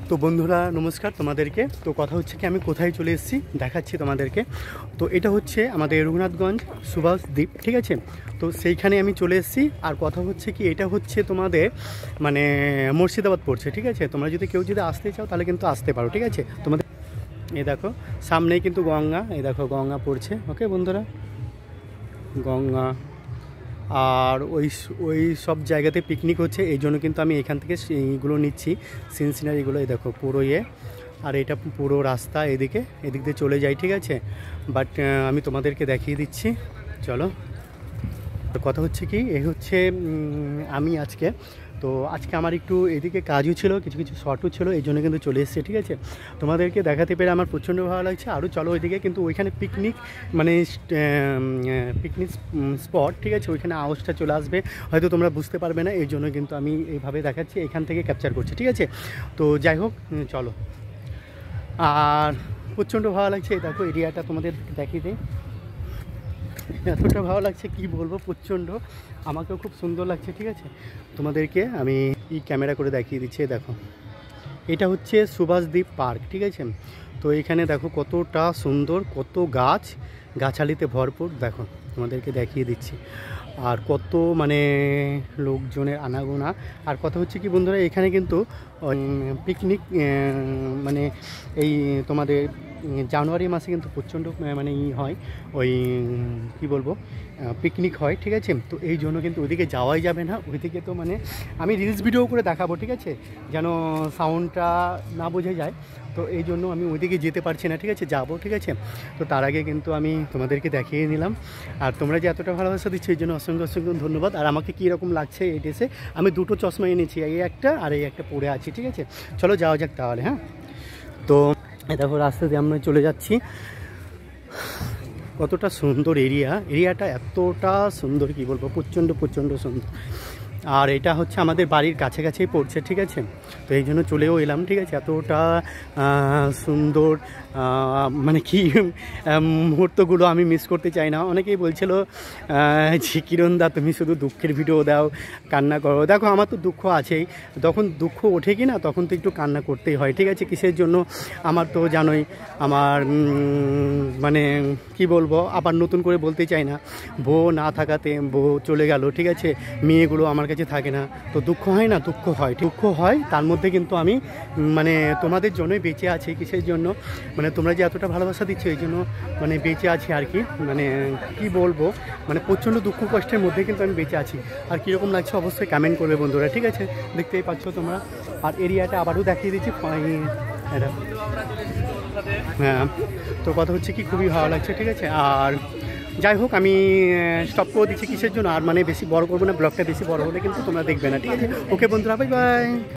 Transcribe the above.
তো বন্ধুরা নমস্কার তোমাদেরকে। তো কথা হচ্ছে কি আমি কোথায় চলে এসেছি দেখাচ্ছি তোমাদেরকে। তো এটা হচ্ছে আমাদের রঘুনাথগঞ্জ সুভাষ দ্বীপ, ঠিক আছে। তো সেইখানে আমি চলে এসেছি। আর কথা হচ্ছে কি এটা হচ্ছে তোমাদের মানে মুর্শিদাবাদ পড়ছে, ঠিক আছে। তোমরা যদি কেউ যদি আসতে চাও তাহলে কিন্তু আসতে পারো, ঠিক আছে। তোমাদের এই দেখো সামনেই কিন্তু গঙ্গা, এই দেখো গঙ্গা পড়ছে, ওকে বন্ধুরা, গঙ্গা। আর ওই সব জায়গাতে পিকনিক হচ্ছে, এই জন্য কিন্তু আমি এখান থেকে এইগুলো নিচ্ছি সিনারিগুলো। এই দেখো পুরো আর এটা পুরো রাস্তা এদিক দিয়ে চলে যায়, ঠিক আছে। বাট আমি তোমাদেরকে দেখিয়ে দিচ্ছি, চলো। কথা হচ্ছে কি এই হচ্ছে আমি আজকে আমার একটু এদিকে কাজও ছিল, কিছু কিছু শর্টও ছিল, এই জন্য কিন্তু চলে এসেছে, ঠিক আছে। তোমাদেরকে দেখাতে পেরে আমার প্রচণ্ড ভালো লাগছে। আরও চলো ওইদিকে, কিন্তু ওইখানে পিকনিক মানে পিকনিক স্পট, ঠিক আছে। ওইখানে আওয়াজটা চলে আসবে, হয়তো তোমরা বুঝতে পারবে না, এই জন্য কিন্তু আমি এইভাবে দেখাচ্ছি, এখান থেকে ক্যাপচার করছি, ঠিক আছে। তো যাই হোক চলো। আর প্রচণ্ড ভালো লাগছে, এই দেখো এরিয়াটা তোমাদের দেখিয়ে দিই, এতটা ভালো লাগছে কি বলবো, প্রচণ্ড। আমাকেও খুব সুন্দর লাগছে, ঠিক আছে। তোমাদেরকে আমি ক্যামেরা করে দেখিয়ে দিচ্ছি। দেখো এটা হচ্ছে সুভাষদ্বীপ পার্ক, ঠিক আছে। তো এখানে দেখো কতটা সুন্দর, কত গাছালিতে ভরপুর, দেখো তোমাদেরকে দেখিয়ে দিচ্ছি। আর কত মানে লোকজনের আনাগোনা। আর কথা হচ্ছে কি বন্ধুরা, এখানে কিন্তু পিকনিক মানে এই তোমাদের জানুয়ারি মাসে কিন্তু প্রচণ্ড মানে হয়, ওই কী বলবো পিকনিক হয়, ঠিক আছে। তো এই জন্য কিন্তু ওইদিকে যাওয়াই যাবে না, ওইদিকে তো মানে আমি রিলস ভিডিও করে দেখাবো, ঠিক আছে, যেন সাউন্ডটা না বোঝা যায়। তো এই জন্য আমি ওইদিকে যেতে পারছি না, ঠিক আছে, যাবো, ঠিক আছে। তো তার আগে কিন্তু আমি তোমাদেরকে দেখিয়ে নিলাম। আর তোমরা যে এতটা ভালোবাসা দিচ্ছ এই জন্য অসংখ্য অসংখ্য ধন্যবাদ। আর আমাকে কীরকম লাগছে এই ড্রেসে, আমি দুটো চশমা এনেছি, এই একটা আর এই একটা পরে আছি, ঠিক আছে। চলো যাওয়া যাক তাহলে, হ্যাঁ। তো দেখো রাস্তা দিয়ে আমরা চলে যাচ্ছি, কতটা সুন্দর এরিয়াটা এতটা সুন্দর কি বলবো, প্রচণ্ড সুন্দর। আর এটা হচ্ছে আমাদের বাড়ির কাছাকাছি পড়ছে, ঠিক আছে। তো এই জন্য চলেও এলাম, ঠিক আছে। এতটা সুন্দর মানে কি মুহূর্তগুলো আমি মিস করতে চাই না। অনেকেই বলছিল যে কিরণদা তুমি শুধু দুঃখের ভিডিও দাও, কান্না করো। দেখো আমার তো দুঃখ আছেই, যখন দুঃখ ওঠে কি না তখন তো একটু কান্না করতেই হয়, ঠিক আছে। কিসের জন্য, আমার তো জানোই আমার মানে কি বলবো, আবার নতুন করে বলতে চাই না, বউ না থাকাতে বউ চলে গেল, ঠিক আছে, মেয়েগুলো আমার কাছে থাকে না, তো দুঃখ হয় না, দুঃখ হয়। তার মধ্যে কিন্তু আমি মানে তোমাদের জন্যই বেঁচে আছি। কিসের জন্য, মানে তোমরা যে এতটা ভালোবাসা দিচ্ছ এই জন্য মানে বেঁচে আছি আর কি। মানে কি বলবো, মানে প্রচণ্ড দুঃখ কষ্টের মধ্যে কিন্তু আমি বেঁচে আছি। আর কীরকম লাগছে অবশ্যই কমেন্ট করবে বন্ধুরা, ঠিক আছে। দেখতেই পাচ্ছ তোমরা। আর এরিয়াটা আবারও দেখিয়ে দিচ্ছি, হ্যাঁ। তো কথা হচ্ছে কি খুবই ভালো লাগছে, ঠিক আছে। আর যাই হোক আমি স্টপ করে দিচ্ছি, কিসের জন্য আর মানে বেশি বড় করবো না ব্লগটা, বেশি বড় হলে কিন্তু তোমরা দেখবে না, ঠিক আছে। ওকে বন্ধুরা, বাই বাই।